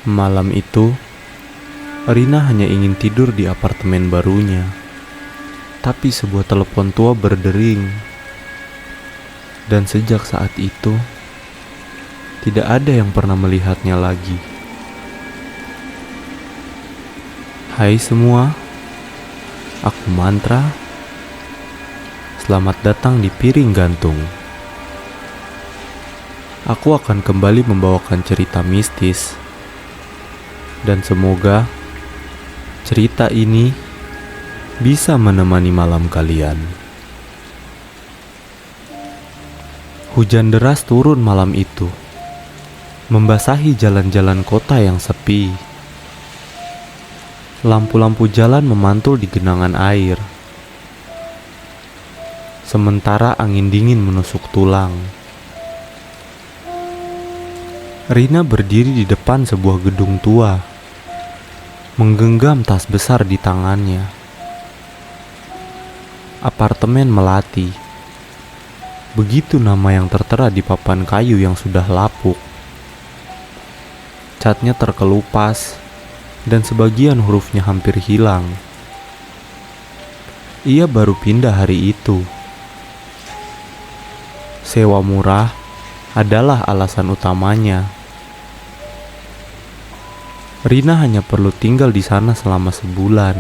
Malam itu, Rina hanya ingin tidur di apartemen barunya. Tapi sebuah telepon tua berdering. Dan sejak saat itu, tidak ada yang pernah melihatnya lagi. Hai semua, aku Mantra. Selamat datang di Piring Gantung. Aku akan kembali membawakan cerita mistis. Dan semoga cerita ini bisa menemani malam kalian. Hujan deras turun malam itu, membasahi jalan-jalan kota yang sepi. Lampu-lampu jalan memantul di genangan air. Sementara angin dingin menusuk tulang. Rina berdiri di depan sebuah gedung tua, menggenggam tas besar di tangannya. Apartemen Melati. Begitu nama yang tertera di papan kayu yang sudah lapuk. Catnya terkelupas dan sebagian hurufnya hampir hilang. Ia baru pindah hari itu. Sewa murah adalah alasan utamanya. Rina hanya perlu tinggal di sana selama sebulan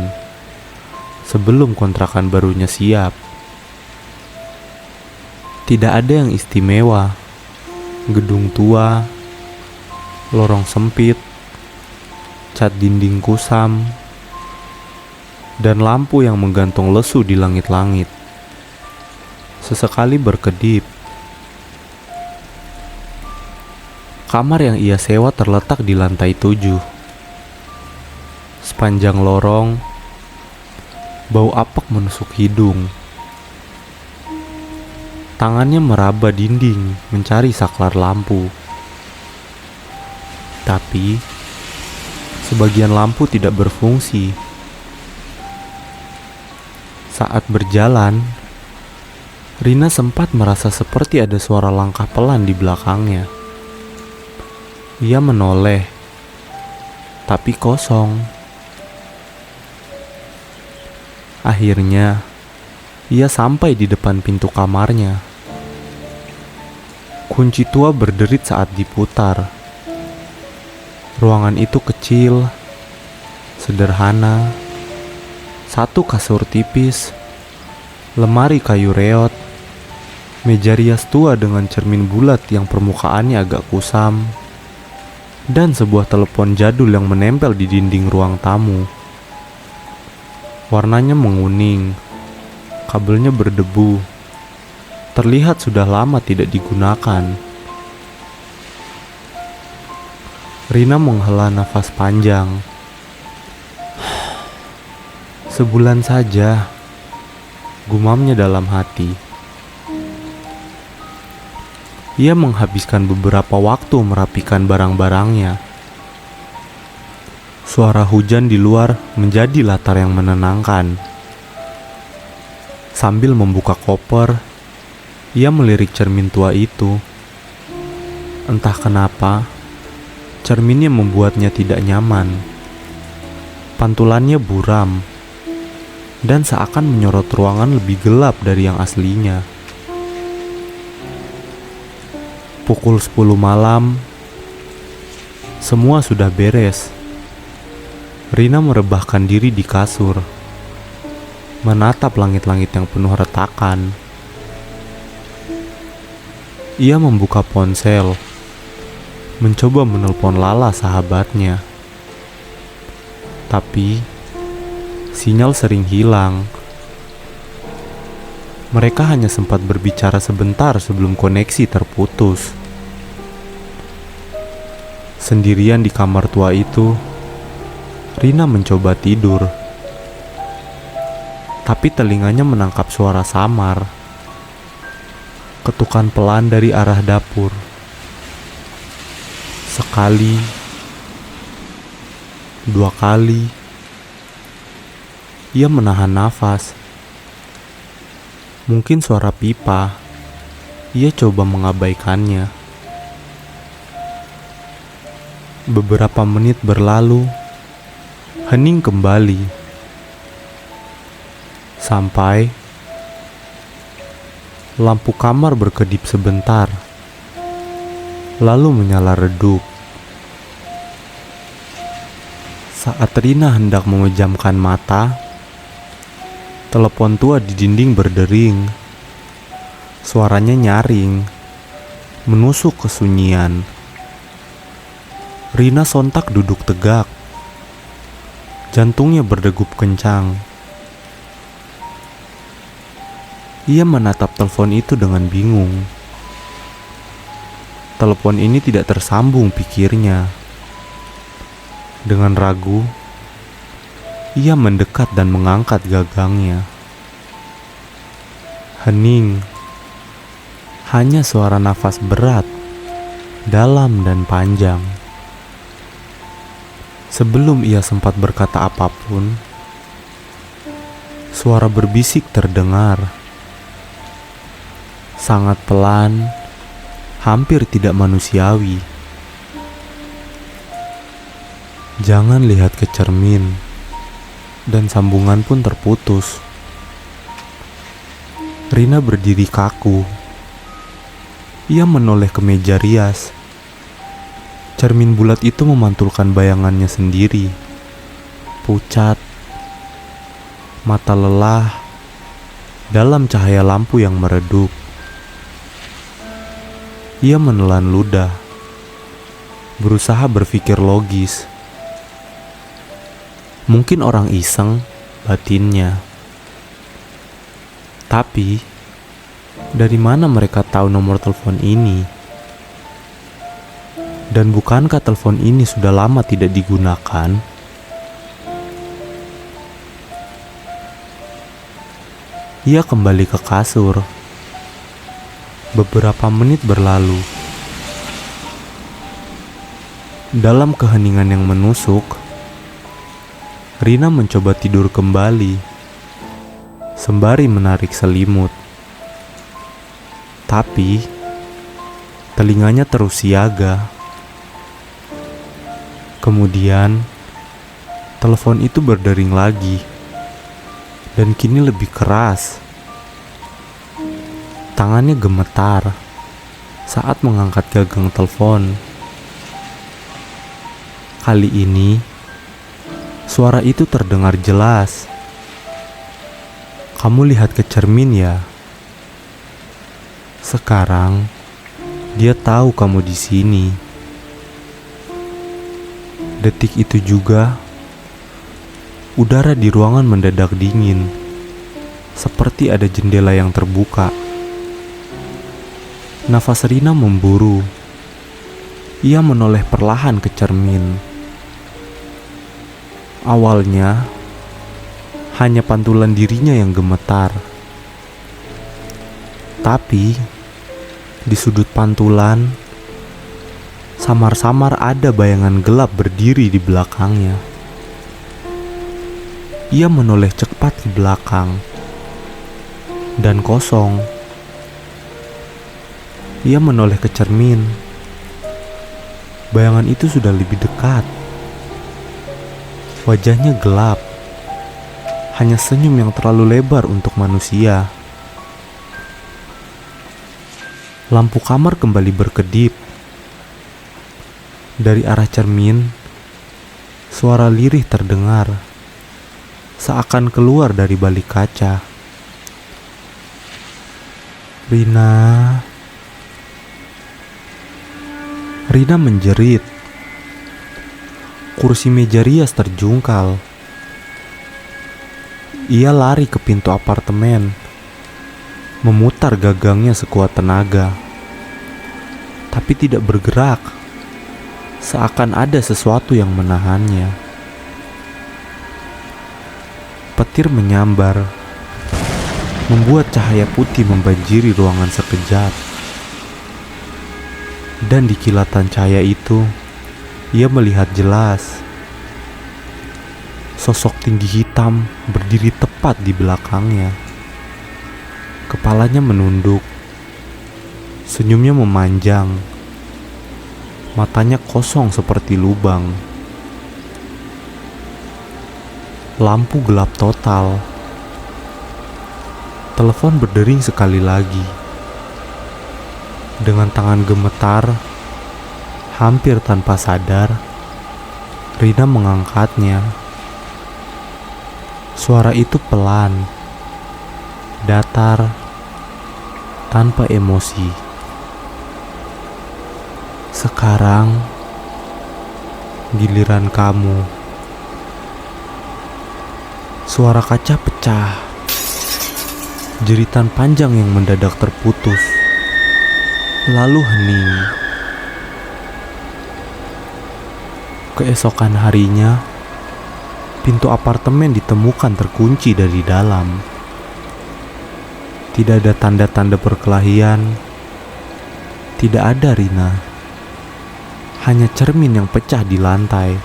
sebelum kontrakan barunya siap. Tidak ada yang istimewa. Gedung tua, lorong sempit, cat dinding kusam, dan lampu yang menggantung lesu di langit-langit. Sesekali berkedip. Kamar yang ia sewa terletak di lantai 7. Sepanjang lorong, bau apek menusuk hidung. Tangannya meraba dinding mencari saklar lampu. Tapi, sebagian lampu tidak berfungsi. Saat berjalan, Rina sempat merasa seperti ada suara langkah pelan di belakangnya. Ia menoleh, tapi kosong. Akhirnya, ia sampai di depan pintu kamarnya. Kunci tua berderit saat diputar. Ruangan itu kecil, sederhana. Satu kasur tipis, lemari kayu reot, meja rias tua dengan cermin bulat yang permukaannya agak kusam, dan sebuah telepon jadul yang menempel di dinding ruang tamu. Warnanya menguning, kabelnya berdebu, terlihat sudah lama tidak digunakan. Rina menghela nafas panjang. Sebulan saja, gumamnya dalam hati. Ia menghabiskan beberapa waktu merapikan barang-barangnya. Suara hujan di luar menjadi latar yang menenangkan. Sambil membuka koper, ia melirik cermin tua itu. Entah kenapa, cerminnya membuatnya tidak nyaman. Pantulannya buram, dan seakan menyorot ruangan lebih gelap dari yang aslinya. Pukul 10 malam, semua sudah beres. Rina merebahkan diri di kasur, menatap langit-langit yang penuh retakan. Ia membuka ponsel, mencoba menelpon Lala sahabatnya. Tapi, sinyal sering hilang. Mereka hanya sempat berbicara sebentar sebelum koneksi terputus. Sendirian di kamar tua itu, Rina mencoba tidur. Tapi telinganya menangkap suara samar. Ketukan pelan dari arah dapur. Sekali, dua kali, ia menahan nafas. Mungkin suara pipa. Ia coba mengabaikannya. Beberapa menit berlalu, hening kembali. Sampai lampu kamar berkedip sebentar, lalu menyala redup. Saat Rina hendak memejamkan mata, telepon tua di dinding berdering. Suaranya nyaring, menusuk kesunyian. Rina sontak duduk tegak. Jantungnya berdegup kencang. Ia menatap telepon itu dengan bingung. Telepon ini tidak tersambung, pikirnya. Dengan ragu, ia mendekat dan mengangkat gagangnya. Hening. Hanya suara nafas berat, dalam dan panjang. Sebelum ia sempat berkata apapun, suara berbisik terdengar. Sangat pelan, hampir tidak manusiawi. Jangan lihat ke cermin, dan sambungan pun terputus. Rina berdiri kaku. Ia menoleh ke meja rias. Cermin bulat itu memantulkan bayangannya sendiri. Pucat, mata lelah, dalam cahaya lampu yang meredup. Ia menelan ludah, berusaha berpikir logis. Mungkin orang iseng, batinnya. Tapi dari mana mereka tahu nomor telepon ini? Dan bukankah telepon ini sudah lama tidak digunakan? Ia kembali ke kasur. Beberapa menit berlalu. Dalam keheningan yang menusuk, Rina mencoba tidur kembali, sembari menarik selimut. Tapi telinganya terus siaga. Kemudian telepon itu berdering lagi, dan kini lebih keras. Tangannya gemetar saat mengangkat gagang telepon. Kali ini suara itu terdengar jelas. "Kamu lihat ke cermin ya? Sekarang dia tahu kamu di sini." Detik itu juga, udara di ruangan mendadak dingin, seperti ada jendela yang terbuka. Nafas Rina memburu. Ia menoleh perlahan ke cermin. Awalnya, hanya pantulan dirinya yang gemetar. Tapi, di sudut pantulan, samar-samar ada bayangan gelap berdiri di belakangnya. Ia menoleh cepat ke belakang, dan kosong. Ia menoleh ke cermin. Bayangan itu sudah lebih dekat. Wajahnya gelap, hanya senyum yang terlalu lebar untuk manusia. Lampu kamar kembali berkedip. Dari arah cermin, suara lirih terdengar, seakan keluar dari balik kaca. Rina menjerit. Kursi meja rias terjungkal. Ia lari ke pintu apartemen, memutar gagangnya sekuat tenaga, tapi tidak bergerak, seakan ada sesuatu yang menahannya. Petir menyambar, membuat cahaya putih membanjiri ruangan sekejap. Dan di kilatan cahaya itu, ia melihat jelas sosok tinggi hitam berdiri tepat di belakangnya. Kepalanya menunduk, senyumnya memanjang. Matanya kosong seperti lubang. Lampu gelap total. Telepon berdering sekali lagi. Dengan tangan gemetar, hampir tanpa sadar, Rina mengangkatnya. Suara itu pelan, datar, tanpa emosi. Sekarang, giliran kamu. Suara kaca pecah. Jeritan panjang yang mendadak terputus. Lalu hening. Keesokan harinya, pintu apartemen ditemukan terkunci dari dalam. Tidak ada tanda-tanda perkelahian. Tidak ada Rina. Hanya cermin yang pecah di lantai.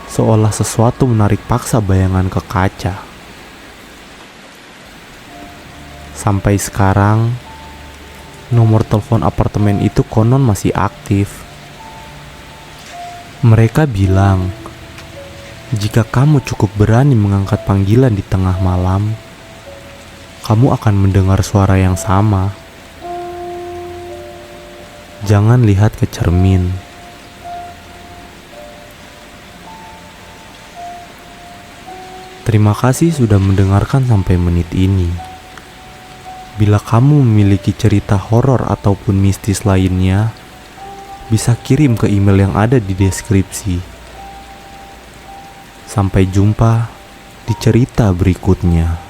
Seolah sesuatu menarik paksa bayangan ke kaca. Sampai sekarang, nomor telepon apartemen itu konon masih aktif. Mereka bilang, jika kamu cukup berani mengangkat panggilan di tengah malam, kamu akan mendengar suara yang sama. Jangan lihat ke cermin. Terima kasih sudah mendengarkan sampai menit ini. Bila kamu memiliki cerita horor ataupun mistis lainnya, bisa kirim ke email yang ada di deskripsi. Sampai jumpa di cerita berikutnya.